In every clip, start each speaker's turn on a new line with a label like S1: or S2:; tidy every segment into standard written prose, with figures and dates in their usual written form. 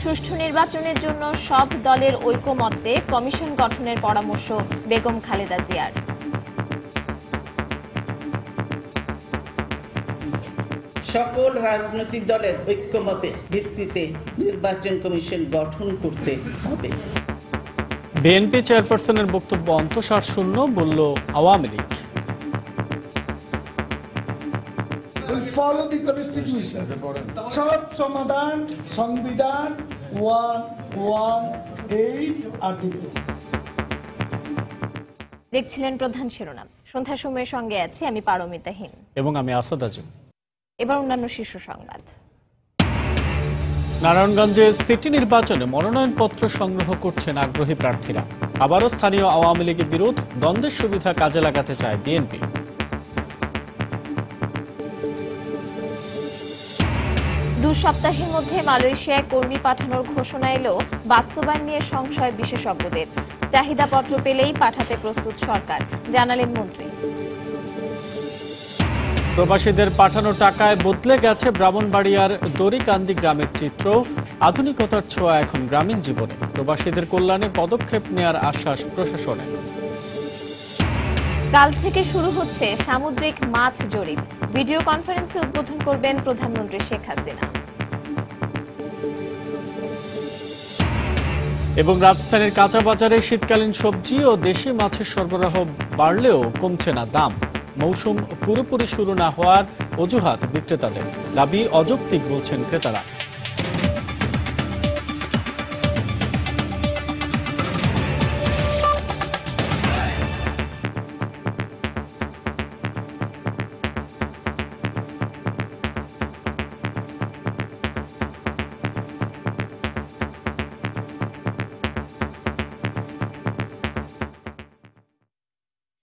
S1: সুষ্ঠু নির্বাচনের জন্য সব দলের ঐকমত্যে কমিশন গঠনের পরামর্শ বেগম খালেদা জিয়ার।
S2: সকল রাজনৈতিক দলের ঐকমত্যের ভিত্তিতে নির্বাচন কমিশন গঠন করতে হবে।
S3: বিএনপি চেয়ারপারসনের বক্তব্য অন্তঃসারশূন্য বলল Awami League.
S4: Follow the constitution. সব সমাধান সংবিধান 118 আর্টিকেল।
S1: দেখছিলেন প্রধান শিরোনাম। সন্ধ্যা সময়ের সঙ্গে আছি আমি পারমিতাহীন
S3: এবং আমি আসাদ আজম।
S1: এবার অন্যান্য শীর্ষ সংবাদ।
S3: নারায়ণগঞ্জে সিটি নির্বাচনে মনোনয়নপত্র সংগ্রহ করছেন আগ্রহী প্রার্থীরা। আবারও স্থানীয় আওয়ামী লীগের বিরোধ, দ্বন্দ্বের সুবিধা কাজে লাগাতে চায় বিএনপি।
S1: দু সপ্তাহের মধ্যে মালয়েশিয়ায় কর্মী পাঠানোর ঘোষণা এলেও বাস্তবায়ন নিয়ে সংশয় বিশেষজ্ঞদের। চাহিদাপত্র পেলেই পাঠাতে প্রস্তুত সরকার, জানালেন মন্ত্রী।
S3: প্রবাসীদের পাঠানো টাকায় বদলে গেছে ব্রাহ্মণবাড়িয়ার দড়িকান্দি গ্রামের চিত্র। আধুনিকতার ছোঁয়া এখন গ্রামীণ জীবনে। প্রবাসীদের কল্যাণে পদক্ষেপ নেয়ার আশ্বাস প্রশাসনের।
S1: কাল থেকে শুরু হচ্ছে সামুদ্রিক মাছ জরিপ। ভিডিও কনফারেন্সে উদ্বোধন করবেন প্রধানমন্ত্রী শেখ হাসিনা।
S3: এবং রাজধানীর কাঁচা বাজারে শীতকালীন সবজি ও দেশি মাছের সরবরাহ বাড়লেও কমছে না দাম। মৌসুম পুরোপুরি শুরু না হওয়ার অজুহাত বিক্রেতাদের, দাবি অযৌক্তিক বলছেন ক্রেতারা।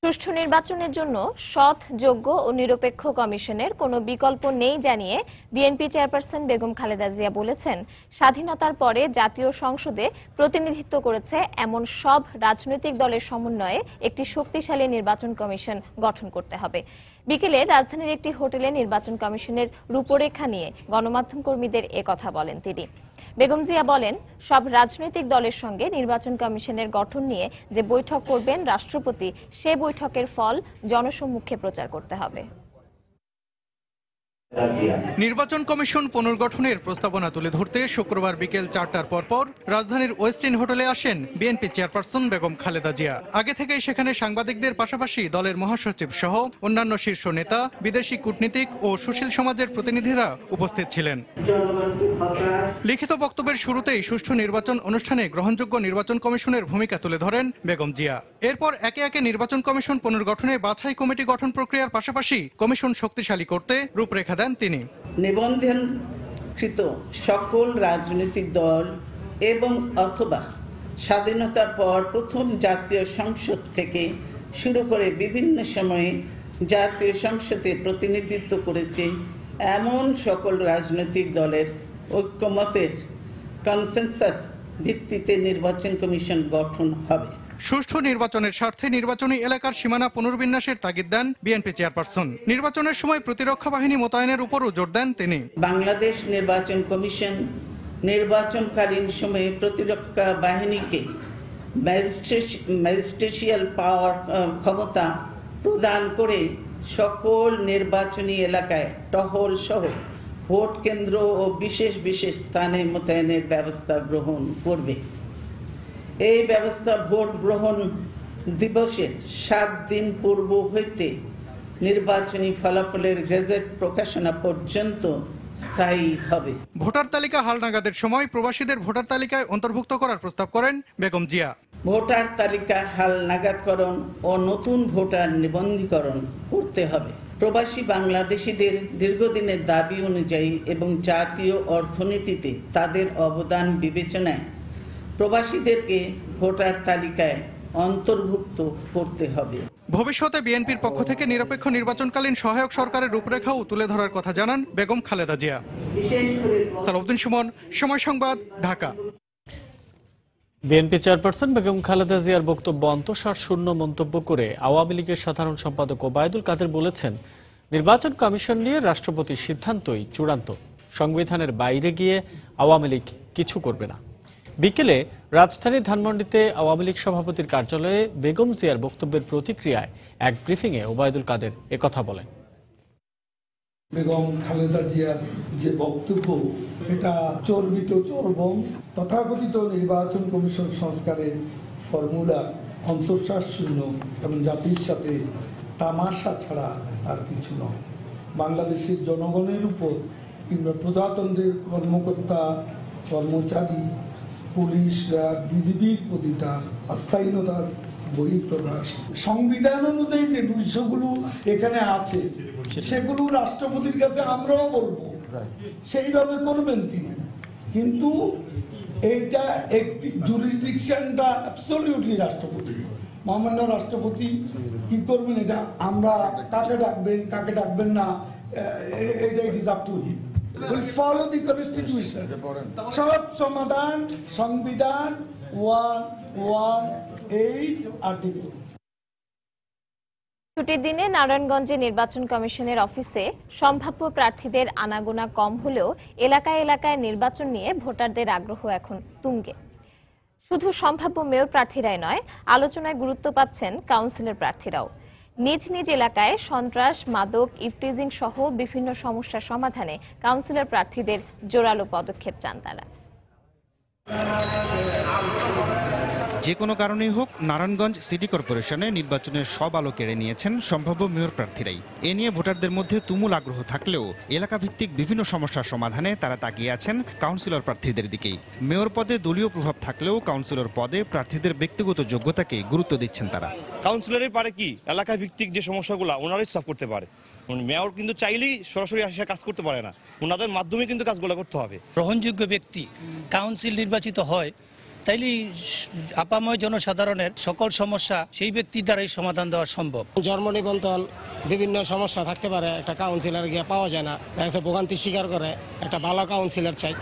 S1: সুষ্ঠু নির্বাচনের জন্য সৎ, যোগ্য ও নিরপেক্ষ কমিশনের কোনো বিকল্প নেই জানিয়ে বিএনপি চেয়ারপারসন বেগম খালেদা জিয়া বলেছেন, স্বাধীনতার পরে জাতীয় সংসদে প্রতিনিধিত্ব করেছে এমন সব রাজনৈতিক দলের সমন্বয়ে একটি শক্তিশালী নির্বাচন কমিশন গঠন করতে হবে। বিকেলে রাজধানীর একটি হোটেলে নির্বাচন কমিশনের রূপরেখা নিয়ে গণমাধ্যম কর্মীদের একথা বলেন তিনি। বেগম জিয়া বলেন, সব রাজনৈতিক দলের সঙ্গে নির্বাচন কমিশনের গঠন নিয়ে যে বৈঠক করবেন রাষ্ট্রপতি, সে বৈঠকের ফল জনসম্মুখে প্রচার করতে হবে।
S5: নির্বাচন কমিশন পুনর্গঠনের প্রস্তাবনা তুলে ধরতে শুক্রবার বিকেল 4টার পরপর রাজধানীর ওয়েস্ট ইন্ড হোটেলে আসেন বিএনপি চেয়ারপারসন বেগম খালেদা জিয়া। আগে থেকেই সেখানে সাংবাদিকদের পাশাপাশি দলের মহাসচিব সহ অন্যান্য শীর্ষ নেতা, বিদেশি কূটনীতিক ও সুশীল সমাজের প্রতিনিধিরা উপস্থিত ছিলেন। লিখিত বক্তব্যের শুরুতেই সুষ্ঠু নির্বাচন অনুষ্ঠানে গ্রহণযোগ্য নির্বাচন কমিশনের ভূমিকা তুলে ধরেন বেগম জিয়া। এরপর একে একে নির্বাচন কমিশন পুনর্গঠনে বাছাই কমিটি গঠন প্রক্রিয়ার পাশাপাশি কমিশন শক্তিশালী করতে রূপরেখা দেন তিনি।
S2: নিবন্ধনকৃত সকল রাজনৈতিক দল এবং অথবা স্বাধীনতার পর প্রথম জাতীয় সংসদ থেকে শুরু করে বিভিন্ন সময়ে জাতীয় সংসদে প্রতিনিধিত্ব করেছে এমন সকল রাজনৈতিক দলের ঐক্যমতের কনসেনসাস ভিত্তিতে নির্বাচন কমিশন গঠন হবে।
S5: সুষ্ঠু নির্বাচনের স্বার্থে নির্বাচনী এলাকার সীমানা পুনর্বিন্যাসের তাগিদ দেন বিএনপি চেয়ারপারসন। নির্বাচনের সময় প্রতিরক্ষা বাহিনী মোতায়েনের উপরও জোর দেন তিনি।
S2: বাংলাদেশ নির্বাচন কমিশন নির্বাচনকালীন সময়ে প্রতিরক্ষা বাহিনীকে ম্যাজিস্ট্রেশিয়াল পাওয়ার ক্ষমতা প্রদান করে সকল নির্বাচনী এলাকায় টহল সহ ভোট কেন্দ্র ও বিশেষ বিশেষ স্থানে মোতায়েনের ব্যবস্থা গ্রহণ করবে। এই ব্যবস্থা ভোট গ্রহণ দিবসের 7 দিন পূর্ব হইতে নির্বাচনী ফলাফলের গেজেট প্রকাশনা পর্যন্ত স্থায়ী হবে।
S5: ভোটার তালিকা হালনাগাদের সময় প্রবাসীদের ভোটার তালিকায় অন্তর্ভুক্ত করার প্রস্তাব করেন বেগম জিয়া।
S2: ভোটার তালিকা হালনাগাদকরণ ও নতুন ভোটার নিবন্ধীকরণ করতে হবে। প্রবাসী বাংলাদেশিদের দীর্ঘদিনের দাবি অনুযায়ী এবং জাতীয় অর্থনীতিতে তাদের অবদান বিবেচনায় প্রবাসীদেরকে ভোটার তালিকায় অন্তর্ভুক্ত করতে হবে।
S5: ভবিষ্যতে বিএনপির পক্ষ থেকে নিরপেক্ষ নির্বাচনকালীন সহায়ক সরকারের রূপরেখাও তুলে ধরার কথা জানান বেগম খালেদা জিয়া। সালাউদ্দিন সুমন, সময় সংবাদ, ঢাকা।
S3: বিএনপি চেয়ারপারসন বেগম খালেদা জিয়ার বক্তব্য অন্তঃসারশূন্য মন্তব্য করে আওয়ামী লীগের সাধারণ সম্পাদক ওবায়দুল কাদের বলেছেন, নির্বাচন কমিশন নিয়ে রাষ্ট্রপতির সিদ্ধান্তই চূড়ান্ত। সংবিধানের বাইরে গিয়ে আওয়ামী লীগ কিছু করবে না। বিকেলে রাজধানীর ধানমন্ডিতে আওয়ামী লীগ সভাপতির কার্যালয়ে বেগম জিয়ার বক্তব্যের প্রতিক্রিয়ায় এক ব্রিফিংয়ে ওবায়দুল কাদের একথা বলেন।
S4: বেগম খালেদা জিয়ার যে বক্তব্য, এটা চর্বিত চর্বণ, তথাকথিত নির্বাচন কমিশন সংস্কারের ফর্মুলা অন্তঃশ্বাস শূন্য এবং জাতির সাথে তামাশা ছাড়া আর কিছু নয়। বাংলাদেশের জনগণের উপর কিংবা প্রজাতন্ত্রের কর্মকর্তা কর্মচারী, পুলিশরা, বিজিবির প্রতি তার আস্থাহীনতার বহিঃপ্রকাশ। সংবিধান অনুযায়ী যে বিষয়গুলো এখানে আছে সেগুলো রাষ্ট্রপতির কাছে আমরাও বলবো, সেইভাবে করবেন তিনি। কিন্তু এইটা একটি জুরিসডিকশনটা অ্যাবসলিউটলি রাষ্ট্রপতি, মহামান্য রাষ্ট্রপতি কি করবেন এটা আমরা কাকে ডাকবেন না, এটা it is up to him. Will follow the constitution. সব সমাধান সংবিধান 118 আর্টিকেল।
S1: ছুটির দিনে নারায়ণগঞ্জে নির্বাচন কমিশনের অফিসে সম্ভাব্য প্রার্থীদের আনাগোনা কম হলেও এলাকায় এলাকায় নির্বাচন নিয়ে ভোটারদের আগ্রহ এখন তুঙ্গে। শুধু সম্ভাব্য মেয়র প্রার্থীরাই নয়, আলোচনায় গুরুত্ব পাচ্ছেন কাউন্সিলর প্রার্থীরাও। নিজ নিজ এলাকায় সন্ত্রাস, মাদক, ইফটিজিং সহ বিভিন্ন সমস্যার সমাধানে কাউন্সিলর প্রার্থীদের জোরালো পদক্ষেপ চান তারা।
S6: যে কোনো কারণেই হোক নারায়ণগঞ্জ সিটি কর্পোরেশনে নির্বাচনের সব আলো কেড়ে নিয়েছেন সম্ভাব্য মেয়র প্রার্থীরাই। এ নিয়ে ভোটারদের মধ্যে তুমুল আগ্রহ থাকলেও এলাকা ভিত্তিক বিভিন্ন সমস্যার সমাধানে তারা তাকিয়ে আছেন কাউন্সিলর প্রার্থীদের দিকেই। মেয়র পদে দলীয় প্রভাব থাকলেও কাউন্সিলর পদে প্রার্থীদের ব্যক্তিগত যোগ্যতাকে গুরুত্ব দিচ্ছেন তারা।
S7: কাউন্সিলরের পারে কি এলাকা ভিত্তিক যে সমস্যাগুলো ওনারাই সলভ করতে পারে। মেয়র কিন্তু চাইলেই সরাসরি আসে কাজ করতে পারে না, ওনাদের মাধ্যমে কিন্তু কাজগুলো করতে হবে।
S8: গ্রহণযোগ্য ব্যক্তি কাউন্সিল নির্বাচিত হয়, তাইলে আপাময় জনসাধারণের সকল সমস্যা সেই ব্যক্তির দ্বারাই সমাধান দেওয়া সম্ভব।
S9: জন্ম নিবন্ধন বিভিন্ন সমস্যা থাকতে পারে, একটা কাউন্সিলর গিয়ে পাওয়া যায় না, ভোগান্তি স্বীকার করে, একটা ভালো কাউন্সিলর চাই।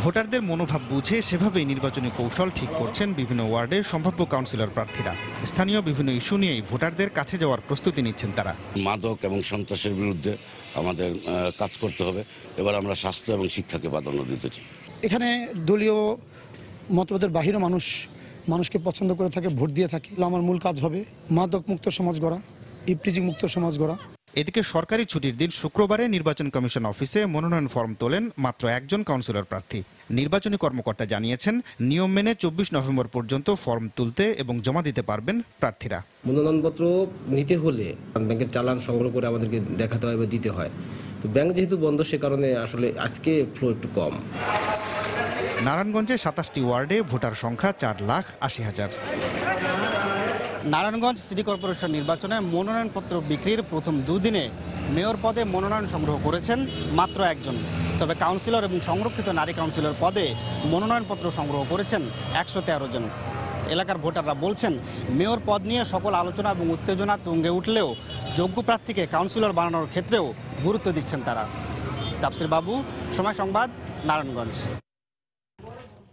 S6: ভোটারদের মনোভাব বুঝে সেভাবেই নির্বাচনী কৌশল ঠিক করছেন বিভিন্ন ওয়ার্ডের সম্ভাব্য কাউন্সিলর প্রার্থীরা। স্থানীয় বিভিন্ন ইস্যু নিয়েই ভোটারদের কাছে যাওয়ার প্রস্তুতি নিচ্ছেন তারা।
S10: মাদক এবং সন্ত্রাসের বিরুদ্ধে আমাদের কাজ করতে হবে। এবার আমরা স্বাস্থ্য এবং শিক্ষাকে প্রাধান্য দিতে চাই।
S11: এখানে দলীয় মতবাদের বাহিরে মানুষকে পছন্দ করে থাকে, ভোট দিয়ে থাকে। আমার মূল কাজ হবে মাদক মুক্ত সমাজ গড়া, ইফটিজিং মুক্ত সমাজ গড়া।
S6: এদিকে সরকারি ছুটির দিন শুক্রবারে নির্বাচন কমিশন অফিসে মনোনয়ন ফর্ম তোলেন মাত্র একজন কাউন্সিলর প্রার্থী। নির্বাচনী কর্মকর্তা জানিয়েছেন, নিয়ম মেনে 24 নভেম্বর পর্যন্ত ফর্ম তুলতে এবং জমা দিতে পারবেন প্রার্থীরা।
S12: মনোনয়নপত্র নিতে হলে ব্যাংকের চালান সংগ্রহ করে আমাদেরকে দেখাতে হয় বা দিতে হয়। তো ব্যাংক যেহেতু বন্ধ, সে কারণে আসলে আজকে ফ্লো একটু কম।
S6: নারায়ণগঞ্জে 27টি ওয়ার্ডে ভোটার সংখ্যা 4,80,000।
S13: নারায়ণগঞ্জ সিটি কর্পোরেশন নির্বাচনে মনোনয়নপত্র বিক্রির প্রথম দুদিনে মেয়র পদে মনোনয়ন সংগ্রহ করেছেন মাত্র একজন। তবে কাউন্সিলর এবং সংরক্ষিত নারী কাউন্সিলর পদে মনোনয়নপত্র সংগ্রহ করেছেন 113 জন। এলাকার ভোটাররা বলছেন, মেয়র পদ নিয়ে সকল আলোচনা এবং উত্তেজনা তুঙ্গে উঠলেও যোগ্য প্রার্থীকে কাউন্সিলর বানানোর ক্ষেত্রেও গুরুত্ব দিচ্ছেন তারা। তাফসির বাবু, সময় সংবাদ, নারায়ণগঞ্জ।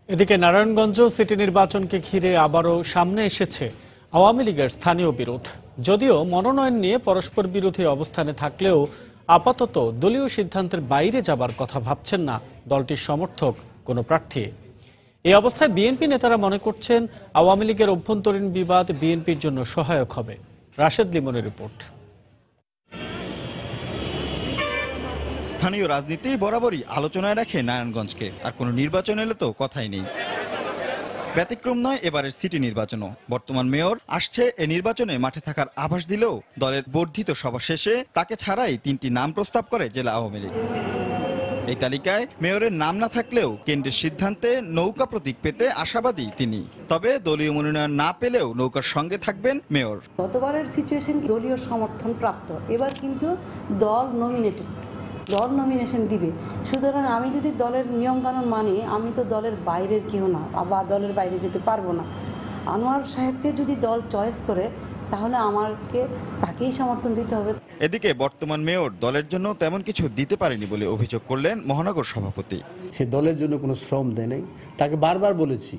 S3: এদিকে নারায়ণগঞ্জ সিটি নির্বাচনকে ঘিরে আবারও সামনে এসেছে আওয়ামী লীগের স্থানীয় বিরোধ। যদিও মনোনয়ন নিয়ে পরস্পর বিরোধী অবস্থানে থাকলেও আপাতত দলীয় সিদ্ধান্তের বাইরে যাবার কথা ভাবছেন না দলটির সমর্থক কোনো প্রার্থী। এই অবস্থায় বিএনপি নেতারা মনে করছেন, আওয়ামী লীগের অভ্যন্তরীণ বিবাদ বিএনপির জন্য সহায়ক হবে। রাশেদ লিমনের রিপোর্ট।
S14: স্থানীয় রাজনীতি বরাবরই আলোচনায় রাখে নারায়ণগঞ্জকে, আর কোনো নির্বাচন এলে তো কথাই নেই। ব্যতিক্রম নয় এবারের সিটি নির্বাচনও। বর্তমান মেয়র আসছে এ নির্বাচনে মাঠে থাকার আভাস দিলেও দলের বর্ধিত সভা শেষে তাকে ছাড়াই 3টি নাম প্রস্তাব করে জেলা আওয়ামী লীগ। এই তালিকায় মেয়রের নাম না থাকলেও কেন্দ্রের সিদ্ধান্তে নৌকা প্রতীক পেতে আশাবাদী তিনি। তবে দলীয় মনোনয়ন না পেলেও নৌকার সঙ্গে থাকবেন মেয়র।
S15: গতবারের সিচুয়েশন দলীয় সমর্থন প্রাপ্ত, এবার কিন্তু দল নমিনেশন দিবে। সুতরাং আমি যদি দলের নিয়মকানুন মানি, আমি তো দলের বাইরের কেউ না, বা দলের বাইরে যেতে পারবো না। আনোয়ার সাহেবকে যদি দল চয়েস করে, তাহলে আমাকে তাকেই সমর্থন দিতে হবে।
S14: এদিকে বর্তমান মেয়র দলের জন্য তেমন কিছু দিতে পারেনি বলে অভিযোগ করলেন মহানগর সভাপতি।
S16: সে দলের জন্য কোনো শ্রম দেয় নাই। তাকে বারবার বলেছি,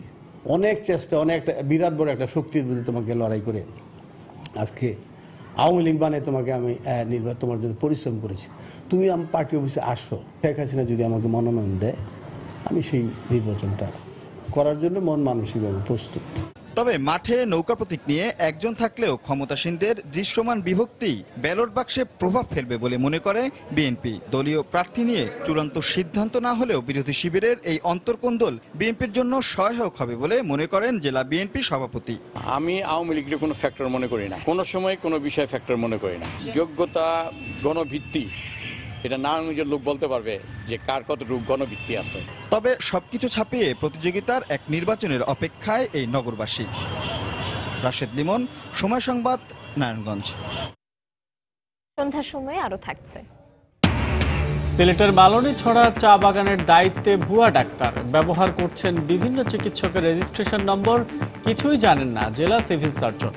S16: অনেক চেষ্টা, অনেক বিরাট বড় একটা শক্তির বিরুদ্ধে তোমাকে লড়াই করে আজকে আওয়ামী লীগ বানিয়ে তোমাকে আমি তোমার জন্য পরিশ্রম করেছি। তুমি আমার পার্টি অফিসে আসো। শেখ হাসিনা যদি আমাকে মনোনয়ন দেয়, আমি সেই নির্বাচনটা করার জন্য মন মানসিকভাবে প্রস্তুত।
S14: তবে মাঠে নৌকা প্রতীক নিয়ে একজন থাকলেও ক্ষমতাসীনদের দৃশ্যমান বিভক্তি ব্যালট বাক্সে প্রভাব ফেলবে বলে মনে করে বিএনপি। দলীয় প্রার্থী নিয়ে চূড়ান্ত সিদ্ধান্ত না হলেও বিরোধী শিবিরের এই অন্তর্কোন্দল বিএনপির জন্য সহায়ক হবে বলে মনে করেন জেলা বিএনপি সভাপতি।
S17: আমি আওয়ামী লীগের কোনো ফ্যাক্টর মনে করি না, কোনো সময় কোনো বিষয় ফ্যাক্টর মনে করি না। যোগ্যতা, গণভিত্তি, এটা নারায়ণগঞ্জের লোক বলতে পারবে যে কার কতটুকু গণভিত্তি আছে।
S14: তবে সবকিছু ছাপিয়ে প্রতিযোগিতার এক নির্বাচনের অপেক্ষায় এই নগরবাসী। রাশেদ লিমন, সময় সংবাদ, নারায়ণগঞ্জ।
S1: সন্ধ্যার সময় আরো থাকছে।
S3: সিলেটের মালনী ছড়ার চা বাগানের দায়িত্বে ভুয়া ডাক্তার ব্যবহার করছেন বিভিন্ন চিকিৎসকের রেজিস্ট্রেশন নম্বর, কিছুই জানেন না জেলা সিভিল সার্জন।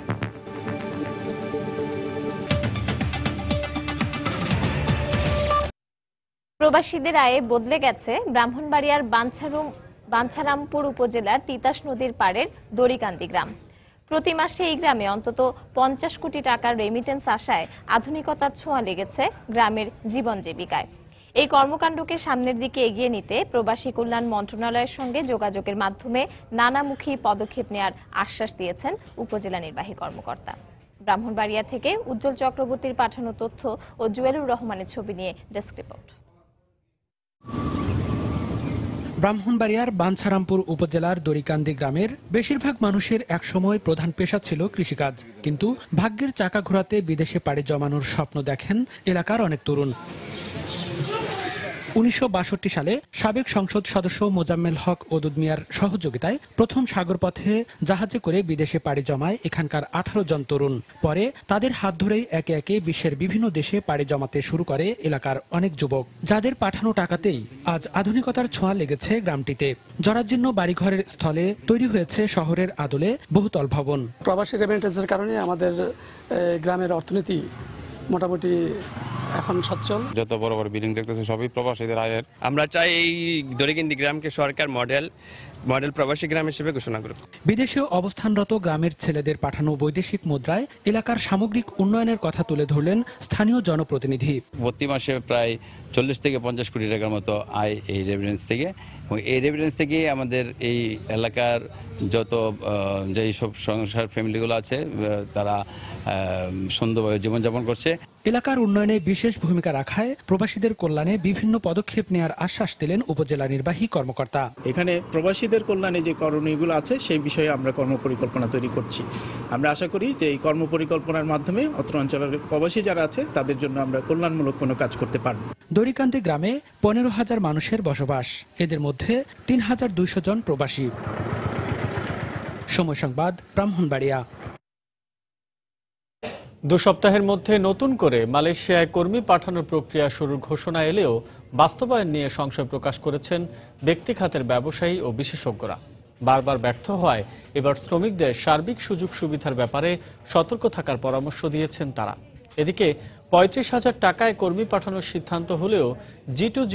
S1: প্রবাসীদের আয়ে বদলে গেছে ব্রাহ্মণবাড়িয়ার বাঞ্ছারামপুর উপজেলার তিতাস নদীর পাড়ের দড়িকান্দি গ্রাম। প্রতি মাসে এই গ্রামে অন্তত 50 কোটি টাকার রেমিটেন্স আসায় আধুনিকতার ছোঁয়া লেগেছে গ্রামের জীবন জীবিকায়। এই কর্মকাণ্ডকে সামনের দিকে এগিয়ে নিতে প্রবাসী কল্যাণ মন্ত্রণালয়ের সঙ্গে যোগাযোগের মাধ্যমে নানামুখী পদক্ষেপ নেওয়ার আশ্বাস দিয়েছেন উপজেলা নির্বাহী কর্মকর্তা। ব্রাহ্মণবাড়িয়া থেকে উজ্জ্বল চক্রবর্তীর পাঠানো তথ্য ও জুয়েলুর রহমানের ছবি নিয়ে ডেস্ক রিপোর্ট।
S18: ব্রাহ্মণবাড়িয়ার বাঞ্ছারামপুর উপজেলার দড়িকান্দি গ্রামের বেশিরভাগ মানুষের একসময় প্রধান পেশা ছিল কৃষিকাজ, কিন্তু ভাগ্যের চাকা ঘোরাতে বিদেশে পাড়ি জমানোর স্বপ্ন দেখেন এলাকার অনেক তরুণ। 1962 সালে সাবেক সংসদ সদস্য মোজাম্মেল হক ওদুদ মিয়ার সহযোগিতায় প্রথম সাগরপথে জাহাজে করে বিদেশে পাড়ি জমায় এখানকার 18 জন তরুণ। পরে তাদের হাত ধরেই একে একে বিশ্বের বিভিন্ন দেশে পাড়ি জমাতে শুরু করে এলাকার অনেক যুবক, যাদের পাঠানো টাকাতেই আজ আধুনিকতার ছোঁয়া লেগেছে গ্রামটিতে। জরাজীর্ণ বাড়িঘরের স্থলে তৈরি হয়েছে শহরের আদলে বহুতল ভবন।
S19: প্রবাসী রেমিটেন্সের কারণে আমাদের গ্রামের অর্থনীতি মোটামুটি এখন সচ্ছল।
S20: যত বড় বড় বিল্ডিং দেখতেছে সবই প্রবাসীদের আয়ের। আমরা চাই এই দড়িকান্দি গ্রামকে সরকার মডেল প্রবাসী গ্রাম হিসেবে ঘোষণা করুক।
S18: বিদেশে অবস্থানরত গ্রামের ছেলেদের পাঠানো বৈদেশিক মুদ্রায় এলাকার সামগ্রিক উন্নয়নের কথা তুলে ধরলেন স্থানীয় জনপ্রতিনিধি।
S20: প্রতি মাসে প্রায় 40 থেকে 50 কোটি টাকার মতো আয় এই রেভিডেন্স থেকে। এই রেভিডেন্স থেকে আমাদের এই এলাকার যত যেই সব সংসার ফ্যামিলিগুলো আছে তারা সুন্দরভাবে জীবনযাপন করছে।
S18: এলাকার উন্নয়নে বিশেষ ভূমিকা রাখায় প্রবাসীদের কল্যাণে বিভিন্ন পদক্ষেপ নেওয়ার আশ্বাস দিলেন উপজেলা নির্বাহী কর্মকর্তা।
S21: এখানে প্রবাসীদের কল্যাণে যে করণীয়গুলো আছে সেই বিষয়ে আমরা কর্মপরিকল্পনা তৈরি করছি। আমরা আশা করি যে এই কর্মপরিকল্পনার মাধ্যমে অত্র অঞ্চলের প্রবাসী যারা আছে তাদের জন্য আমরা কল্যাণমূলক কোনো কাজ করতে পারব।
S18: দড়িকান্দি গ্রামে 15,000 মানুষের বসবাস, এদের মধ্যে 3,200 জন প্রবাসী। সময় সংবাদ, ব্রাহ্মণবাড়িয়া।
S3: 2 সপ্তাহের মধ্যে নতুন করে মালয়েশিয়ায় কর্মী পাঠানোর প্রক্রিয়া শুরুর ঘোষণা এলেও বাস্তবায়ন নিয়ে সংশয় প্রকাশ করেছেন ব্যক্তি খাতের ব্যবসায়ী ও বিশেষজ্ঞরা। বারবার ব্যর্থ হওয়ায় এবার শ্রমিকদের সার্বিক সুযোগ সুবিধার ব্যাপারে সতর্ক থাকার পরামর্শ দিয়েছেন তারা। এদিকে 35,000 টাকায় কর্মী পাঠানোর সিদ্ধান্ত হলেও G2G+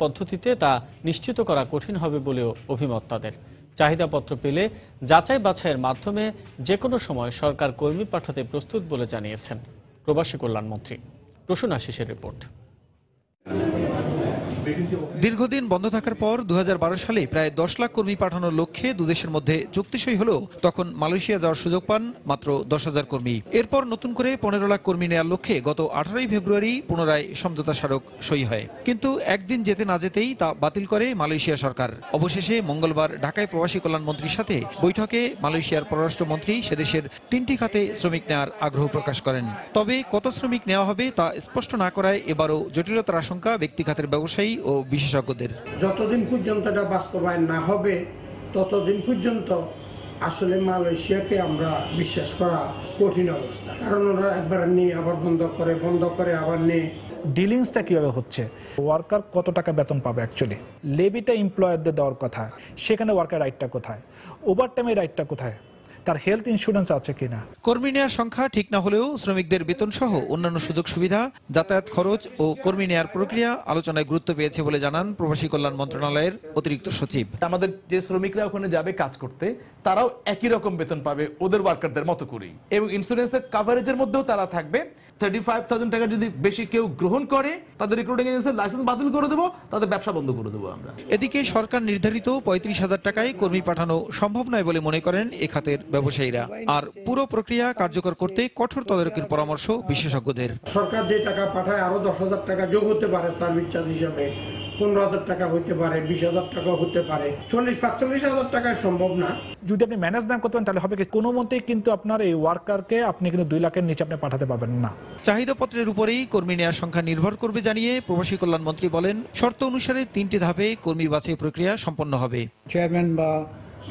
S3: পদ্ধতিতে তা নিশ্চিত করা কঠিন হবে বলেও অভিমত তাদের। চাহিদাপত্র পেলে যাচাই বাছাইয়ের মাধ্যমে যে কোনো সময় সরকার কর্মী পাঠাতে প্রস্তুত বলে জানিয়েছেন প্রবাসী কল্যাণমন্ত্রী। প্রসূন আশিসের রিপোর্ট।
S22: দীর্ঘদিন বন্ধ থাকার পর 2012 সালে প্রায় 10 লাখ কর্মী পাঠানোর লক্ষ্যে দুদেশের মধ্যে চুক্তিসই হলেও তখন মালয়েশিয়া যাওয়ার সুযোগ পান মাত্র 10,000 কর্মী। এরপর নতুন করে 15 লাখ কর্মী নেওয়ার লক্ষ্যে গত 18 ফেব্রুয়ারি পুনরায় সমঝোতা স্মারক সই হয়, কিন্তু একদিন যেতে না যেতেই তা বাতিল করে মালয়েশিয়া সরকার। অবশেষে মঙ্গলবার ঢাকায় প্রবাসী কল্যাণ মন্ত্রীর সাথে বৈঠকে মালয়েশিয়ার পররাষ্ট্রমন্ত্রী সেদেশের 3টি খাতে শ্রমিক নেওয়ার আগ্রহ প্রকাশ করেন। তবে কত শ্রমিক নেওয়া হবে তা স্পষ্ট না করায় এবারও জটিলতার আশঙ্কা ব্যক্তি খাতের ব্যবসায়ী ও বিশেষজ্ঞদের।
S23: যতদিন পর্যন্ত এটা বাস্তবায়ন না হবে ততদিন পর্যন্ত আসলে মালয়েশিয়াকে আমরা বিশ্বাস করা কঠিন অবস্থা, কারণ ওরা একবার নিয়ে আবার বন্ধ করে আবার নিয়ে।
S24: ডিলিংসটা কিভাবে হচ্ছে, ওয়ার্কার কত টাকা বেতন পাবে, অ্যাকচুয়ালি লেবিটা এমপ্লয়ারদের দেওয়ার কথা, সেখানে ওয়ার্কার রাইটটা কোথায়, ওভারটাইমের রাইটটা কোথায়, তার হেলথ ইন্স্যুরেন্স আছে কিনা।
S22: কর্মী নেয়ার সংখ্যা ঠিক না হলেও শ্রমিকদের বেতন সহ অন্যান্য সুযোগ সুবিধা, যাতায়াত খরচ ও কর্মী নেয়ার প্রক্রিয়া আলোচনায় গুরুত্ব পেয়েছে বলে জানান প্রবাসী কল্যাণ মন্ত্রণালয়ের অতিরিক্ত সচিব।
S2: আমাদের যে শ্রমিকরা ওখানে যাবে কাজ করতে তারাও একই রকম বেতন পাবে ওদের ওয়ার্কারদের মতো করেই, এবং ইন্স্যুরেন্সের কাভারেজের মধ্যেও তারা থাকবে। 35,000 টাকা যদি বেশি কেউ গ্রহণ করে তাদের রিক্রুটিং এজেন্সির লাইসেন্স বাতিল করে দেবো, তাদের ব্যবসা বন্ধ করে দেবো আমরা।
S22: এদিকে সরকার নির্ধারিত 35,000 টাকায় কর্মী পাঠানো সম্ভব নয় বলে মনে করেন এ খাতের ব্যবসায়ীরা। আর পুরো প্রক্রিয়া কার্যকর করতে কঠোর তদারকির পরামর্শ বিশেষজ্ঞদের।
S23: সরকার যে টাকা পাঠায় আরো 10,000 টাকা যোগ হতে পারে সার্ভিস চার্জ হিসাবে, 15,000 টাকা হতে পারে, 20,000 টাকা হতে পারে, 40-45,000 টাকায় সম্ভব না।
S24: যদি আপনি ম্যানেজ না করতে পারেন তাহলে হবে কি কোনো মতেই কিন্তু আপনার এই ওয়ার্কারকে আপনি কিন্তু 2 লাখের নিচে আপনি পাঠাতে পারবেন না।
S22: চাহিদাপত্রের উপরেই কর্মী নেওয়ার সংখ্যা নির্ভর করবে জানিয়ে প্রবাসী কল্যাণ মন্ত্রী বলেন, শর্ত অনুসারে 3টি ধাপে কর্মী বাছাই প্রক্রিয়া সম্পন্ন হবে।
S4: চেয়ারম্যান বা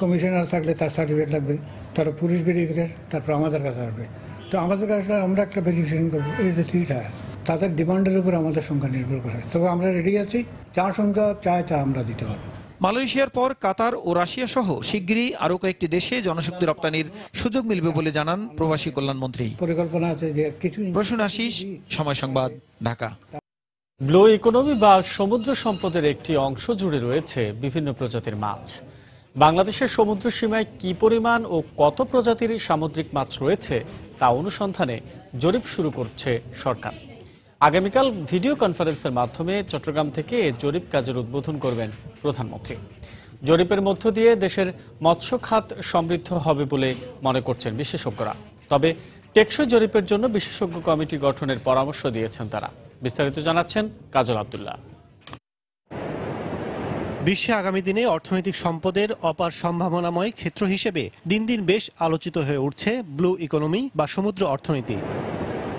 S4: কমিশনার থাকলে তার সার্টিফিকেট লাগবে, তারপর পুলিশ ভেরিফিকেশন, তারপর আমাদের কাছে আসবে। তো আমাদের কাছে আমরা একটা ভেরিফিকেশন করবো, এই যে 3 টায়ার তাদের ডিমান্ডের উপর আমাদের সংখ্যা নির্ভর করে। তবে আমরা রেডি আছি, যার সংখ্যা চায় তা আমরা দিতে পারবো।
S22: মালয়েশিয়ার পর কাতার ও রাশিয়া সহ শিগগিরই আরও কয়েকটি দেশে জনশক্তি রপ্তানির সুযোগ মিলবে বলে জানান প্রবাসী কল্যাণ মন্ত্রী।
S4: পরিকল্পনা আছে যে কিছু।
S22: প্রসূন আশিস, সময় সংবাদ, ঢাকা।
S3: ব্লু ইকোনমি বা সমুদ্র সম্পদের একটি অংশ জুড়ে রয়েছে বিভিন্ন প্রজাতির মাছ। বাংলাদেশের সমুদ্র সীমায় কি পরিমাণ ও কত প্রজাতির সামুদ্রিক মাছ রয়েছে তা অনুসন্ধানে জরিপ শুরু করছে সরকার। আগামীকাল ভিডিও কনফারেন্সের মাধ্যমে চট্টগ্রাম থেকে জরিপ কাজের উদ্বোধন করবেন প্রধানমন্ত্রী। জরিপের মধ্য দিয়ে দেশের মৎস্য খাত সমৃদ্ধ হবে বলে মনে করছেন বিশেষজ্ঞরা। তবে টেকসই জরিপের জন্য বিশেষজ্ঞ কমিটি গঠনের পরামর্শ দিয়েছেন তারা। বিস্তারিত জানাচ্ছেন কাজল আব্দুল্লাহ।
S5: বিশ্বে আগামী দিনে অর্থনৈতিক সম্পদের অপার সম্ভাবনাময় ক্ষেত্র হিসেবে দিন দিন বেশ আলোচিত হয়ে উঠছে ব্লু ইকোনমি বা সমুদ্র অর্থনীতি।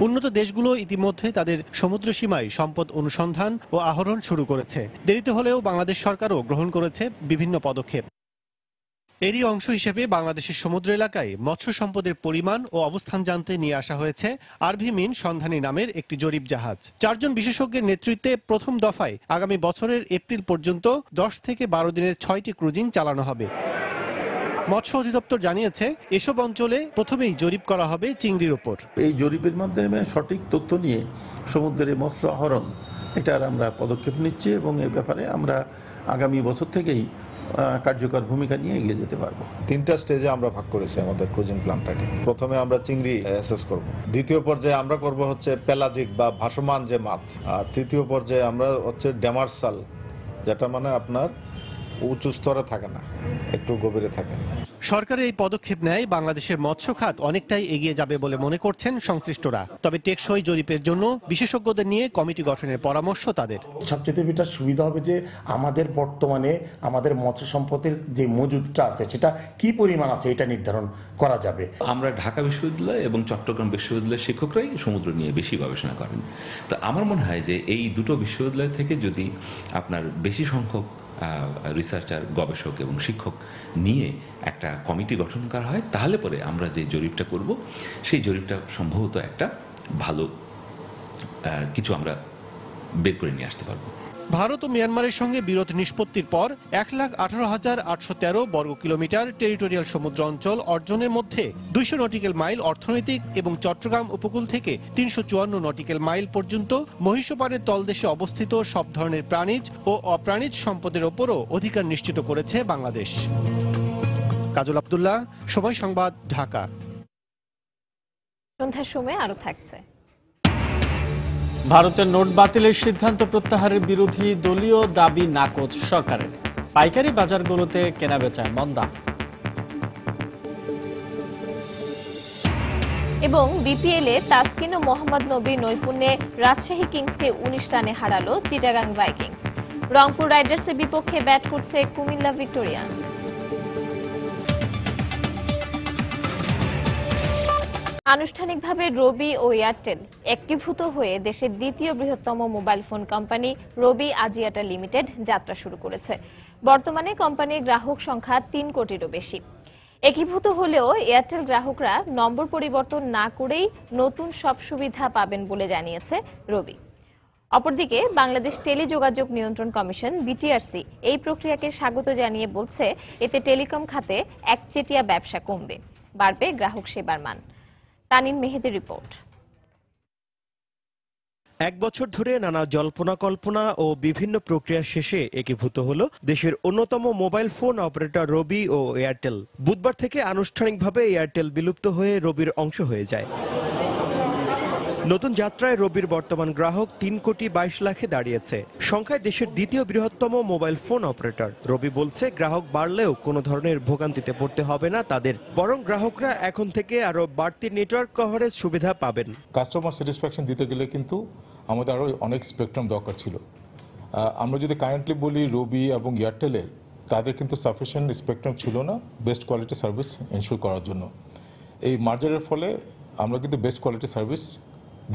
S5: উন্নত দেশগুলো ইতিমধ্যে তাদের সমুদ্র সীমায় সম্পদ অনুসন্ধান ও আহরণ শুরু করেছে। দেরিতে হলেও বাংলাদেশ সরকারও গ্রহণ করেছে বিভিন্ন পদক্ষেপ। এরই অংশ হিসেবে বাংলাদেশের সমুদ্র এলাকায় মৎস্য সম্পদের পরিমাণ ও অবস্থান জানতে নিয়ে আসা হয়েছে আরভিমিন সন্ধানী নামের একটি জরিপ জাহাজ। 4 জন বিশেষজ্ঞের নেতৃত্বে প্রথম দফায় আগামী বছরের এপ্রিল পর্যন্ত 10 থেকে 12 দিনের 6টি ক্রুজিং চালানো হবে। মৎস্য অধিদপ্তর জানিয়েছে এসব অঞ্চলে প্রথমেই জরিপ করা হবে চিংড়ির উপর।
S7: এই জরিপের মাধ্যমে সঠিক তথ্য নিয়ে সমুদ্রের মৎস্য আহরণ এটার আমরা পদক্ষেপ নিচ্ছি এবং এই ব্যাপারে আমরা আগামী বছর থেকেই কার্যকর ভূমিকা নিয়ে এগিয়ে যেতে পারবো।
S25: 3টা স্টেজে আমরা ভাগ করেছি আমাদের ক্রুজিং প্ল্যানটাকে। প্রথমে আমরা চিংড়ি অ্যাসেস করব, দ্বিতীয় পর্যায়ে আমরা করব হচ্ছে পেলাজিক বা ভাসমান যে মাছ, আর তৃতীয় পর্যায়ে আমরা হচ্ছে ডেমারসাল, যেটা মানে আপনার উঁচু স্তরে থাকে না, একটু গভীরে থাকে।
S5: সরকারের এই পদক্ষেপ নেয় বাংলাদেশের মৎস্য খাত অনেকটাই এগিয়ে যাবে বলে মনে করছেন সংশ্লিষ্টরা। তবে টেকসই জরিপের জন্য বিশেষজ্ঞদের নিয়ে কমিটি গঠনের পরামর্শ তাদের।
S26: সবচেয়ে বেটার সুবিধা হবে যে আমাদের বর্তমানে আমাদের মৎস্য সম্পদের যে মজুদটা আছে সেটা কি পরিমাণ আছে এটা নির্ধারণ করা যাবে।
S27: আমরা ঢাকা বিশ্ববিদ্যালয় এবং চট্টগ্রাম বিশ্ববিদ্যালয়ের শিক্ষকরাই সমুদ্র নিয়ে বেশি গবেষণা করেন। তো আমার মনে হয় যে এই দুটো বিশ্ববিদ্যালয় থেকে যদি আপনার বেশি সংখ্যক রিসার্চার, গবেষক এবং শিক্ষক নিয়ে একটা কমিটি গঠন করা হয়, তাহলে পরে আমরা যে জরিপটা করব সেই জরিপটা সম্ভবত একটা ভালো কিছু আমরা বের করে নিয়ে আসতে পারবো।
S5: ভারত ও মিয়ানমারের সঙ্গে বিরোধ নিষ্পত্তির পর 1,18,813 বর্গ কিলোমিটার টেরিটোরিয়াল সমুদ্র অঞ্চল অর্জনের মধ্যে 200 নটিক্যাল মাইল অর্থনৈতিক এবং চট্টগ্রাম উপকূল থেকে 354 নটিক্যাল মাইল পর্যন্ত মহীশোপানের তলদেশে অবস্থিত সব ধরনের প্রাণীজ ও অপ্রাণীজ সম্পদের ওপরও অধিকার নিশ্চিত করেছে বাংলাদেশ। কাজল আব্দুল্লাহ, সময় সংবাদ, ঢাকা।
S1: সন্ধ্যার সময় আরো থাকছে।
S3: ভারতের নোট বাতিলের সিদ্ধান্ত প্রত্যাহারের বিরোধী দলীয় দাবি নাকচ সরকারের। পাইকারি বাজারগুলোতে কেনাবেচায় মন্দা।
S1: এবং বিপিএলে তাসকিন ও মোহাম্মদ নবীর নৈপুণ্যে রাজশাহী কিংসকে 19 রানে হারালো চিটাগাং ভাইকিংস। রংপুর রাইডার্সের বিপক্ষে ব্যাট করছে কুমিল্লা ভিক্টোরিয়ান্স। আনুষ্ঠানিকভাবে রবি ও এয়ারটেল একীভূত হয়ে দেশের দ্বিতীয় বৃহত্তম মোবাইল ফোন কোম্পানি রবি আজিয়াটা লিমিটেড যাত্রা শুরু করেছে। বর্তমানে কোম্পানির গ্রাহক সংখ্যা 3 কোটিরও বেশি। একীভূত হলেও এয়ারটেল গ্রাহকরা নম্বর পরিবর্তন না করেই নতুন সব সুবিধা পাবেন বলে জানিয়েছে রবি। অপরদিকে বাংলাদেশ টেলিযোগাযোগ নিয়ন্ত্রণ কমিশন বিটিআরসি এই প্রক্রিয়াকে স্বাগত জানিয়ে বলছে এতে টেলিকম খাতে একচেটিয়া ব্যবসা কমবে। বাড়বে গ্রাহক সেবার মান। তানিন মেহেদির রিপোর্ট।
S6: 1 বছর ধরে নানা জল্পনা কল্পনা ও বিভিন্ন প্রক্রিয়া শেষে একীভূত হলো দেশের অন্যতম মোবাইল ফোন অপারেটর রবি ও এয়ারটেল। বুধবার থেকে আনুষ্ঠানিকভাবে এয়ারটেল বিলুপ্ত হয়ে রবির অংশ হয়ে যায়। নতুন যাত্রায় রবির বর্তমান গ্রাহক 3,22 লাখে দাঁড়িয়েছে। সংখ্যায় দেশের দ্বিতীয় বৃহত্তম মোবাইল ফোন অপারেটর। রবি বলছে গ্রাহক বাড়লেও কোনো ধরনের ভোগান্তিতে পড়তে হবে না তাদের, বরং গ্রাহকরা এখন থেকে আরো বাড়তি নেটওয়ার্ক কভারেজ সুবিধা পাবেন।
S8: কাস্টমার স্যাটিসফ্যাকশন দিতে গেলে কিন্তু আমাদের আরো অনেক স্পেকট্রাম দরকার ছিল। আমরা যদি কারেন্টলি বলি রবি এবং এয়ারটেলের, তাদের কিন্তু সাফিসিয়েন্ট স্পেকট্রাম ছিল না বেস্ট কোয়ালিটি সার্ভিস এনশিওর করার জন্য। এই মার্জারের ফলে আমরা কিন্তু বেস্ট কোয়ালিটি সার্ভিস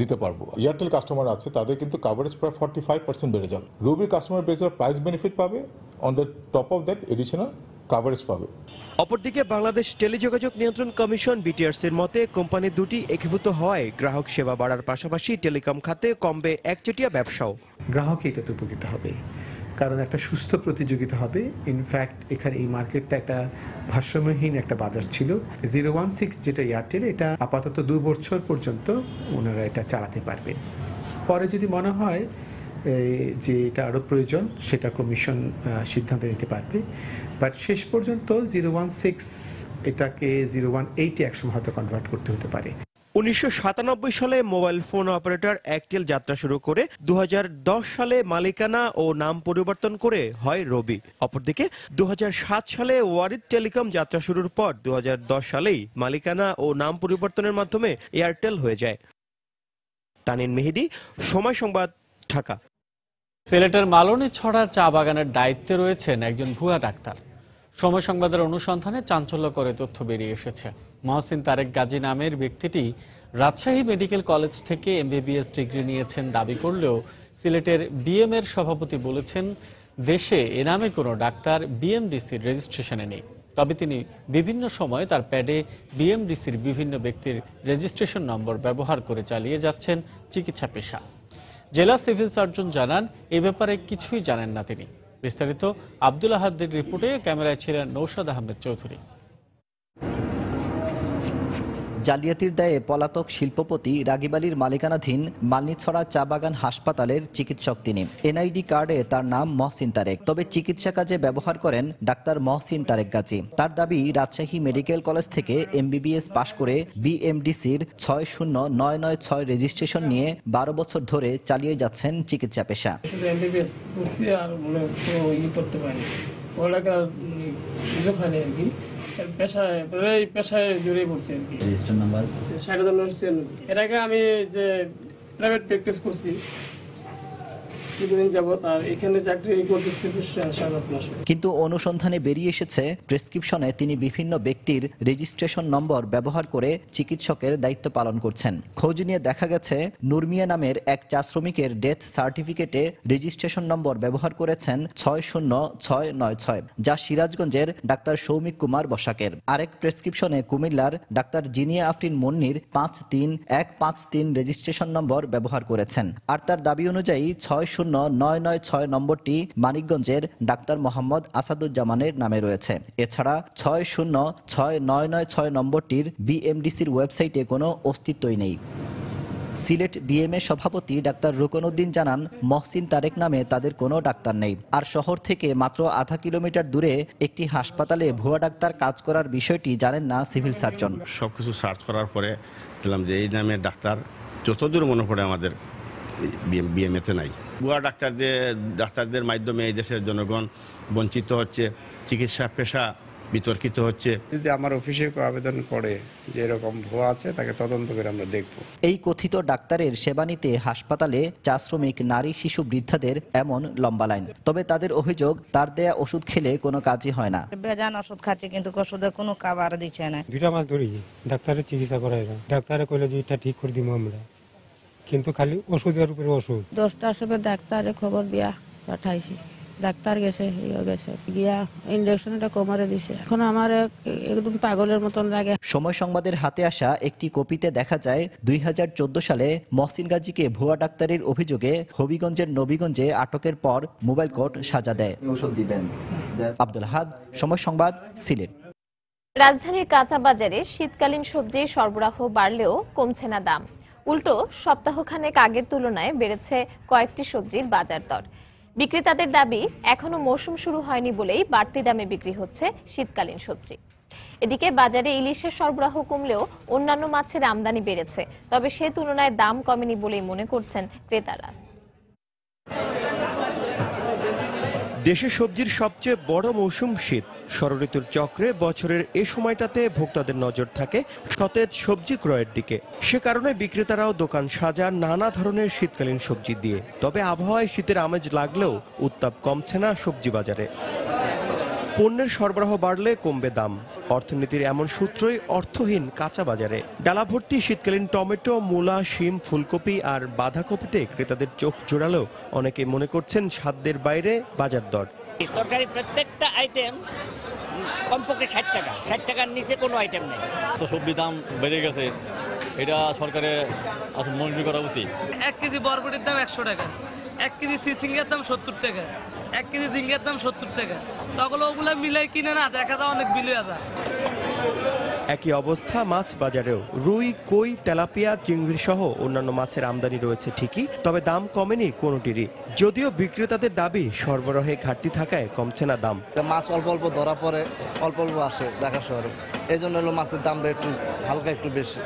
S8: দিতে পারবো। এয়ারটেল কাস্টমার আছে তাদের কিন্তু কাভারেজ প্রায় 45% বেড়ে যাবে। রবির কাস্টমার বেসের প্রাইস বেনিফিট পাবে, on the top of that additional coverage পাবে।
S6: অপরদিকে বাংলাদেশ টেলিযোগাযোগ নিয়ন্ত্রণ কমিশন বিটিআরসির মতে কোম্পানি দুটি একীভূত হওয়ায় গ্রাহক সেবা বাড়ার পাশাপাশি টেলিকম খাতে কমবে একচেটিয়া ব্যবসাও।
S9: গ্রাহক এটাতে উপকৃত হবে, কারণ একটা সুস্থ প্রতিযোগিতা হবে। ইনফ্যাক্ট এখানে এই মার্কেটটা একটা ভারসাম্যহীন একটা বাজার ছিল। 016 যেটা এয়ারটেল, এটা আপাতত 2 বছর পর্যন্ত ওনারা এটা চালাতে পারবেন। পরে যদি মনে হয় যে এটা আরও প্রয়োজন, সেটা কমিশন সিদ্ধান্ত নিতে পারবে। বাট শেষ পর্যন্ত 016 এটাকে 018 একসময় হয়তো কনভার্ট করতে হতে পারে।
S6: 1997 সালে মোবাইল ফোন অপারেটর এয়ারটেল যাত্রা শুরু করে 2010 সালে মালিকানা ও নাম পরিবর্তন করে হয় রবি। অপরদিকে 2007 সালে ওয়ারিদ টেলিকম যাত্রা শুরুর পর 2010 সালেই মালিকানা ও নাম পরিবর্তনের মাধ্যমে এয়ারটেল হয়ে যায়। তানিন মেহেদি, সময় সংবাদ, ঢাকা।
S3: সিলেটের মালনীছড়া চা বাগানের দায়িত্বে রয়েছেন একজন ভুয়া ডাক্তার। সময় সংবাদের অনুসন্ধানে চাঞ্চল্যকর তথ্য বেরিয়ে এসেছে। মহসিন তারেক গাজী নামের ব্যক্তিটি রাজশাহী মেডিকেল কলেজ থেকে এমবিবিএস ডিগ্রি নিয়েছেন দাবি করলেও সিলেটের বিএম এর সভাপতি বলেছেন দেশে এ নামে কোনো ডাক্তার বিএমডিসির রেজিস্ট্রেশনে নেই। তবে তিনি বিভিন্ন সময় তার প্যাডে বিএমডিসির বিভিন্ন ব্যক্তির রেজিস্ট্রেশন নম্বর ব্যবহার করে চালিয়ে যাচ্ছেন চিকিৎসা পেশা। জেলা সিভিল সার্জন জানান এ ব্যাপারে কিছুই জানেন না তিনি। বিস্তারিত আব্দুল আহাদের রিপোর্টে, ক্যামেরায় ছিলেন নৌশাদ আহমেদ চৌধুরী।
S10: জালিয়াতির দায়ে পলাতক শিল্পপতি রাগিব আলীর মালিকানাধীন মালনীছড়া চা বাগান হাসপাতালের চিকিৎসক তিনি। এনআইডি কার্ডে তার নাম মহসিন তারেক, তবে চিকিৎসা কাজে ব্যবহার করেন ডাক্তার মহসিন তারেক গাজী। তার দাবি রাজশাহী মেডিকেল কলেজ থেকে এমবিবিএস পাশ করে বিএমডিসির 60996 রেজিস্ট্রেশন নিয়ে 12 বছর ধরে চালিয়ে যাচ্ছেন চিকিৎসা পেশা।
S11: পেশায় জড়িয়ে পড়ছি আর কি। রেজিস্টার নাম্বার 60 এর আগে আমি যে প্রাইভেট প্র্যাকটিস করছি কিছুদিন যাবত, আর এখানে চাকরি করতেছি।
S10: কিন্তু অনুসন্ধানে বেরিয়ে এসেছে প্রেসক্রিপশনে তিনি বিভিন্ন ব্যক্তির রেজিস্ট্রেশন নম্বর ব্যবহার করে চিকিৎসকের দায়িত্ব পালন করছেন। খোঁজ নিয়ে দেখা গেছে নুরমিয়া নামের এক চা শ্রমিকের ডেথ সার্টিফিকেটে রেজিস্ট্রেশন নম্বর ব্যবহার করেছেন 60696, যা সিরাজগঞ্জের ডাক্তার সৌমিক কুমার বসাকের। আরেক প্রেসক্রিপশনে কুমিল্লার ডাক্তার জিনিয়া আফরিন মুন্নির 53153 রেজিস্ট্রেশন নম্বর ব্যবহার করেছেন। আর তার দাবি অনুযায়ী 60996 নম্বরটি মানিকগঞ্জের ডাক্তার মোহাম্মদ আসাদুজ্জামানের নামে রয়েছে। এছাড়া 60996 নম্বরটির বিএমডিসির ওয়েবসাইটে কোনো অস্তিত্বই নেই। সিলেট বিএমএ সভাপতি ডাক্তার রুকনউদ্দিন জানান মহসিন তারেক নামে তাদের কোনো ডাক্তার নেই। আর শহর থেকে মাত্র আধা কিলোমিটার দূরে একটি হাসপাতালে ভুয়া ডাক্তার কাজ করার বিষয়টি জানেন না সিভিল সার্জন।
S12: সবকিছু সার্চ করার পরে দেখলাম যে এই নামের ডাক্তার যতদূর মনে পড়ে আমাদের বিএমএতে নাই। ভুয়া ডাক্তারদের মাধ্যমে এই দেশের জনগণ বঞ্চিত হচ্ছে, চিকিৎসা পেশা বিতর্কিত হচ্ছে।
S13: যদি আমার অফিসে আবেদন করে যে এরকম ভুয়া আছে, তাকে তদন্ত করে আমরা দেখব।
S10: এই কথিত ডাক্তারের সেবা নিতে হাসপাতালে চা শ্রমিক, নারী, শিশু, বৃদ্ধাদের এমন লম্বা লাইন। তবে তাদের অভিযোগ তার দেয়া ওষুধ খেলে কোনো কাজই হয় না।
S28: বেজান ওষুধ খাচ্ছে কিন্তু ওষুধের কোনো খাবার দিচ্ছে না।
S29: 2 মাস ধরে ডাক্তারের চিকিৎসা করাই না। ডাক্তারে কইলে যে এটা ঠিক করে দিব আমরা, কিন্তু খালি ওষুধের উপরে ওষুধ। 10টার সময় ডাক্তারে খবর দিয়া পাঠাইছি, ডাক্তার গেছে গিয়া ইনজেকশনটা কোমরে দিছে। এখন আমার একদম পাগলের মতন লাগে।
S10: সময় সংবাদের হাতে আসা একটি কপিতে দেখা যায় 2014 সালে মহসিন গাজীকে ভুয়া ডাক্তারের অভিযোগে হবিগঞ্জের নবীগঞ্জে আটকের পর মোবাইল কোর্ট সাজা দেয়। আব্দুল আহাদ, সময় সংবাদ, সিলেট।
S1: রাজধানীর কাঁচা বাজারে শীতকালীন সবজির সরবরাহ বাড়লেও কমছে না দাম। উল্টো সপ্তাহখানেক আগের তুলনায় বেড়েছে কয়েকটি সবজির বাজার দর। বিক্রেতাদের দাবি, এখনো মৌসুম শুরু হয়নি বলেই বাড়তি দামে বিক্রি হচ্ছে শীতকালীন সবজি। এদিকে বাজারে ইলিশের সরবরাহ কমলেও অন্যান্য মাছের আমদানি বেড়েছে, তবে সে তুলনায় দাম কমেনি বলেই মনে করছেন ক্রেতারা।
S6: দেশের সবজির সবচেয়ে বড় মৌসুম শীত। ষড়ঋতুর চক্রে বছরের এ সময়টাতে ভোক্তাদের নজর থাকে সতেজ সবজি ক্রয়ের দিকে। সে কারণে বিক্রেতারাও দোকান সাজান নানা ধরনের শীতকালীন সবজি দিয়ে। তবে আবহাওয়ায় শীতের আমেজ লাগলেও উত্তাপ কমছে না সবজি বাজারে। পণ্যের সরবরাহ বাড়লে কমবে দাম, অর্থনীতির এমন সূত্রই অর্থহীন কাঁচা বাজারে। ডালা ভর্তি শীতকালীন টমেটো, মূলা, শিম, ফুলকপি আর বাঁধাকপিতে ক্রেতাদের চোখ জোড়ালেও অনেকে মনে করছেন সাধ্যের বাইরে বাজার দর।
S2: তরকারি প্রত্যেকটা আইটেম কমপক্ষে 60 টাকা, 60 টাকার নিচে কোনো আইটেম নেই।
S14: তো সবজির দাম বেড়ে গেছে, এটা সরকারের মনিটর করা উচিত।
S15: 1 কেজি বরবটির দাম 100 টাকা, 1 কেজি সিসিঙ্গের দাম 70 টাকা, 1 কেজি ঝিঙ্গের দাম 70 টাকা। তখন ওগুলো মিলাই কিনে না দেখা যায় অনেক বিলিয়ে যায়।
S6: একই অবস্থা মাছ বাজারেও। রুই, কই, তেলাপিয়া, চিংড়ি সহ অন্যান্য মাছের আমদানি রয়েছে ঠিকই, তবে দাম কমেনি কোনোটিরই। যদিও বিক্রেতাদের দাবি সরবরাহে ঘাটতি থাকায় কমছে না দাম।
S16: মাছ অল্প অল্প ধরা পড়ে, অল্প অল্প আসে ঢাকা শহরে, এই জন্য হলো মাছের দামটা একটু হালকা একটু বেশি।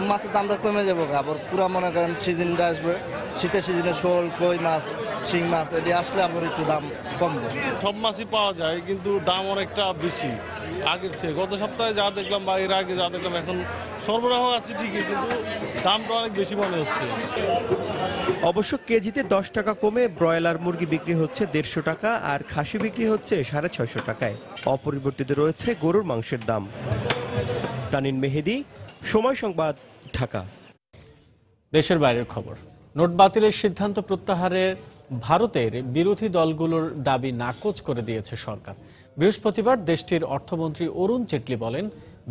S16: মাছের দামটা কমে যাবো, আবার পুরো মনে করেন সিজনটা আসবে, শীতের সিজনে শোল, কই মাছ, শিং মাছ এটি আসলে আবার একটু দাম কমবে।
S17: সব মাছই পাওয়া যায় কিন্তু দাম অনেকটা বেশি আগের চেয়ে। গত সপ্তাহে যা দেখলাম বা এর আগে যা দেখলাম, এখন সরবরাহ আছে ঠিকই কিন্তু দামটা অনেক বেশি মনে হচ্ছে।
S6: অবশ্য কেজিতে 10 টাকা কমে ব্রয়লার মুরগি বিক্রি হচ্ছে 150 টাকা আর খাসি বিক্রি হচ্ছে 650 টাকায়। অপরিবর্তিত রয়েছে গরুর মাংসের দাম। তানিন মেহেদি, সময় সংবাদ, ঢাকা।
S3: দেশের বাইরের খবর। নোট বাতিলের সিদ্ধান্ত প্রত্যাহারের ভারতের বিরোধী দলগুলোর দাবি নাকচ করে দিয়েছে সরকার। বৃহস্পতিবার দেশটির অর্থমন্ত্রী অরুণ জেটলি বলেন,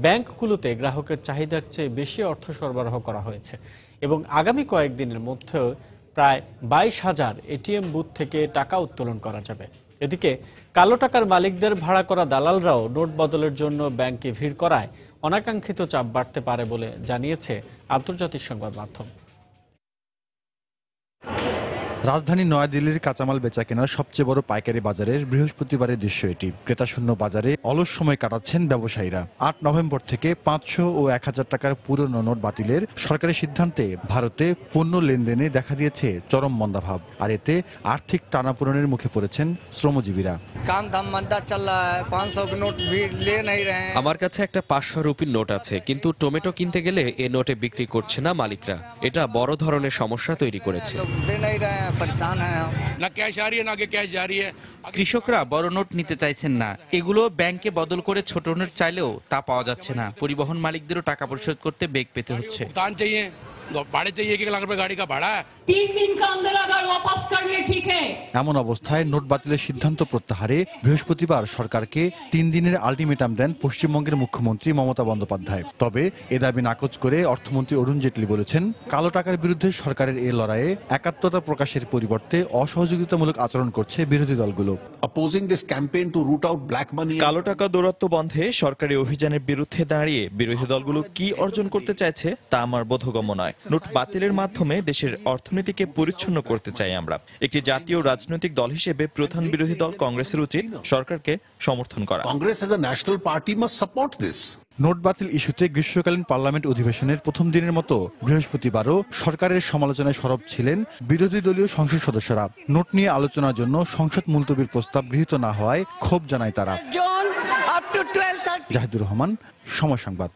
S3: ব্যাংকগুলোতে গ্রাহকের চাহিদার চেয়ে বেশি অর্থ সরবরাহ করা হয়েছে এবং আগামী কয়েকদিনের মধ্যে প্রায় 22,000 এটিএম বুথ থেকে টাকা উত্তোলন করা যাবে। এদিকে কালো টাকার মালিকদের ভাড়া করা দালালরাও নোট বদলের জন্য ব্যাংকে ভিড় করায় অনাকাঙ্ক্ষিত চাপ বাড়তে পারে বলে জানিয়েছে আন্তর্জাতিক সংবাদ মাধ্যম।
S18: রাজধানী নয়াদিল্লির কাঁচামাল বেচাকেনার সবচেয়ে বড় পাইকারি বাজারের বৃহস্পতিবারের দৃশ্য এটি। ক্রেতাশূন্য বাজারে অলস সময় কাটাচ্ছেন ব্যবসায়ীরা। 8 নভেম্বর থেকে 500 ও 1000 টাকার পুরনো নোট বাতিলের সরকারি সিদ্ধান্তে ভারতে পণ্য লেনদেনে দেখা দিয়েছে চরম মন্দাভাব, আর এতে আর্থিক টানাপোড়েনের মুখে পড়েছেন শ্রমজীবীরা।
S19: আমার কাছে একটা 500 রুপির নোট আছে, কিন্তু টমেটো কিনতে গেলে এ নোটে বিক্রি করছে না মালিকরা। এটা বড় ধরনের সমস্যা তৈরি করেছে।
S20: কৃষকরা বড় নোট নিতে চাইছেন না, এগুলো ব্যাংকে বদল করে ছোট নোট চাইলেও তা পাওয়া যাচ্ছে না। পরিবহন মালিকদেরও টাকা পরিশোধ করতে বেগ পেতে হচ্ছে।
S18: এমন অবস্থায় নোট বাতিলের সিদ্ধান্ত প্রত্যাহারে বৃহস্পতিবার সরকারকে 3 দিনের আলটিমেটাম দেন পশ্চিমবঙ্গের মুখ্যমন্ত্রী মমতা বন্দ্যোপাধ্যায়। তবে এ দাবি নাকচ করে অর্থমন্ত্রী অরুণ জেটলি বলেছেন, কালো টাকার বিরুদ্ধে সরকারের এই লড়াইয়ে একাত্মতা প্রকাশের পরিবর্তে অসহযোগিতামূলক আচরণ করছে বিরোধী দলগুলো।
S21: কালো টাকা দৌরাত্ম্য বন্ধে সরকারি অভিযানের বিরুদ্ধে দাঁড়িয়ে বিরোধী দলগুলো কি অর্জন করতে চাইছে তা আমার বোধগম্য নয়। নোট বাতিলের মাধ্যমে দেশের অর্থনীতিকে পরিচ্ছন্ন করতে চাই আমরা। একটি জাতীয় রাজনৈতিক দল হিসেবে প্রধান বিরোধী দল কংগ্রেসের উচিত সরকারকে সমর্থন করা।
S18: Congress as a national party must support this. Note বাতিল ইস্যুতে গ্রীষ্মকালীন পার্লামেন্ট অধিবেশনের প্রথম দিনের মতো বৃহস্পতিবারও সরকারের সমালোচনায় সরব ছিলেন বিরোধী দলীয় সংসদ সদস্যরা। নোট নিয়ে আলোচনার জন্য সংসদ মুলতবির প্রস্তাব গৃহীত না হওয়ায় ক্ষোভ জানায় তারা। জাহিদুর রহমান, সময় সংবাদ।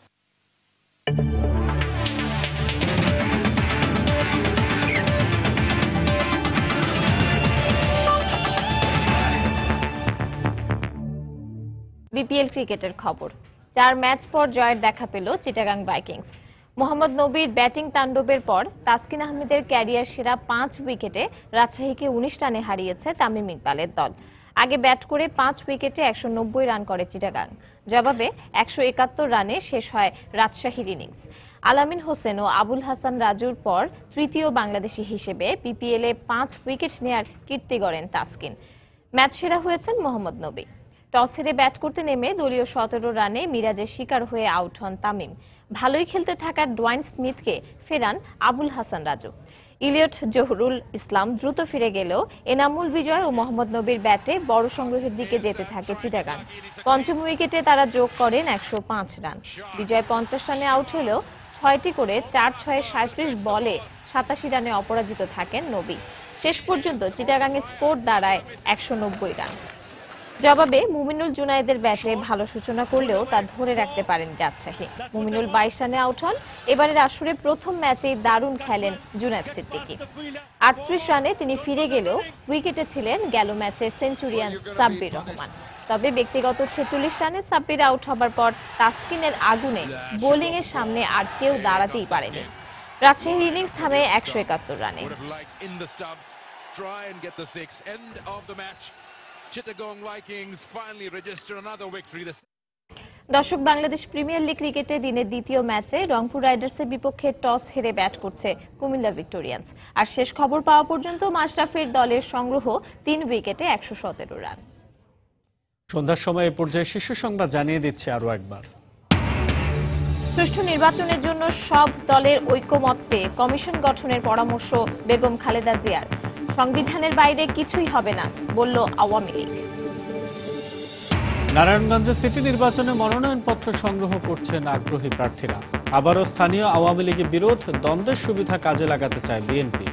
S1: বিপিএল ক্রিকেটের খবর। 4 ম্যাচ পর জয়ের দেখা পেল চিটাগাং ভাইকিংস। মোহাম্মদ নবীর ব্যাটিং তাণ্ডবের পর তাসকিন আহমেদের ক্যারিয়ার সেরা 5 উইকেটে রাজশাহীকে 19 রানে হারিয়েছে তামিম ইকবালের দল। আগে ব্যাট করে 5 উইকেটে 190 রান করে চিটাগাং। জবাবে 171 রানে শেষ হয় রাজশাহীর ইনিংস। আলামিন হোসেন ও আবুল হাসান রাজুর পর তৃতীয় বাংলাদেশি হিসেবে বিপিএলে 5 উইকেট নেয়ার কীর্তি গড়েন তাসকিন। ম্যাচ সেরা হয়েছেন মোহাম্মদ নবী। টস হেরে ব্যাট করতে নেমে দলীয় 17 রানে মিরাজের শিকার হয়ে আউট হন তামিম। ভালোই খেলতে থাকা ডোয়াইন স্মিথকে ফেরান আবুল হাসান রাজু। ইলিয়ট জহুরুল ইসলাম দ্রুত ফিরে গেলেও এনামুল বিজয় ও মোহাম্মদ নবীর ব্যাটে বড় সংগ্রহের দিকে যেতে থাকে চিটাগাং। পঞ্চম উইকেটে তারা যোগ করেন 105 রান। বিজয় 50 রানে আউট হলেও 6টি করে 4-6-37 বলে 87 রানে অপরাজিত থাকেন নবী। শেষ পর্যন্ত চিটাগাংয়ের স্কোর দাঁড়ায় 190 রান। জবাবে মুমিনুল জুনায়েদের ব্যাটে ভালো সূচনা করলেও তা ধরে রাখতে পারেন রাজশাহী। মুমিনুল 22 রানে আউট হন। এবারের আসরে প্রথম ম্যাচেই দারুণ খেলেন জুনায়েদ সিদ্দিকী। 38 রানে তিনি ফিরে গেলেও উইকেটে ছিলেন গেল ম্যাচের সেঞ্চুরিয়ান সাব্বির রহমান। তবে ব্যক্তিগত 46 রানে সাব্বির আউট হবার পর তাসকিনের আগুনে বোলিংয়ের সামনে আর কেউ দাঁড়াতেই পারেনি। রাজশাহীর ইনিংস থামে 171 রানে। দর্শক, বাংলাদেশ প্রিমিয়ার লিগ ক্রিকেটে দিনের দ্বিতীয় ম্যাচে রংপুর রাইডার্সের বিপক্ষে টস হেরে ব্যাট করছে কুমিল্লা ভিক্টোরিয়ান্স। আর শেষ খবর পাওয়া পর্যন্ত মাশরাফির দলের সংগ্রহ 3 উইকেটে 117 রান।
S3: সন্ধ্যার সময় এ পর্যায়ে শীর্ষ সংবাদ জানিয়ে দিচ্ছে আরো একবার।
S1: সুষ্ঠু নির্বাচনের জন্য সব দলের ঐকমত্যে কমিশন গঠনের পরামর্শ বেগম খালেদা জিয়ার। সংবিধানের বাইরে কিছুই হবে না বলল আওয়ামী লীগ।
S3: নারায়ণগঞ্জে সিটি নির্বাচনে মনোনয়নপত্র সংগ্রহ করছেন আগ্রহী প্রার্থীরা। আবারও স্থানীয় আওয়ামী লীগের বিরোধ, দ্বন্দ্বের সুবিধা কাজে লাগাতে চায় বিএনপি।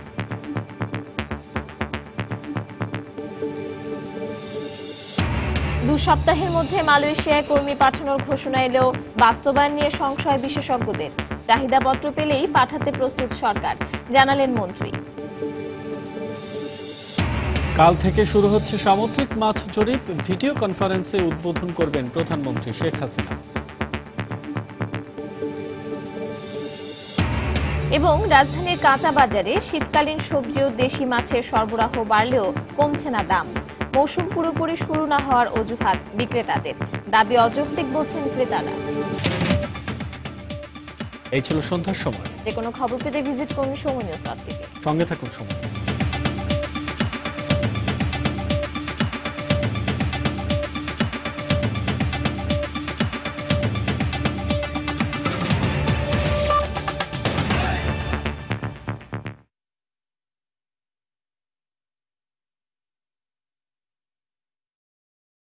S1: দু সপ্তাহের মধ্যে মালয়েশিয়ায় কর্মী পাঠানোর ঘোষণা এলেও বাস্তবায়ন নিয়ে সংশয় বিশেষজ্ঞদের। চাহিদাপত্র পেলেই পাঠাতে প্রস্তুত সরকার, জানালেন মন্ত্রী।
S3: কাল থেকে শুরু হচ্ছে সামুদ্রিক মাছ জরিপ। ভিডিও কনফারেন্সে উদ্বোধন করবেন প্রধানমন্ত্রী শেখ হাসিনা।
S1: এবং রাজধানীর কাঁচা বাজারে শীতকালীন সবজি ও দেশি মাছের সরবরাহ বাড়লেও কমছে না দাম। মৌসুম পুরোপুরি শুরু না হওয়ার অজুহাত বিক্রেতাদের, দাবি অযৌক্তিক বলছেন ক্রেতারা।
S3: এই ছিল সন্ধ্যার সময়।
S1: যে কোনো খবর পেতে ভিজিট করুন সময় নিউজ টিভি।
S3: সঙ্গে থাকুন সময়।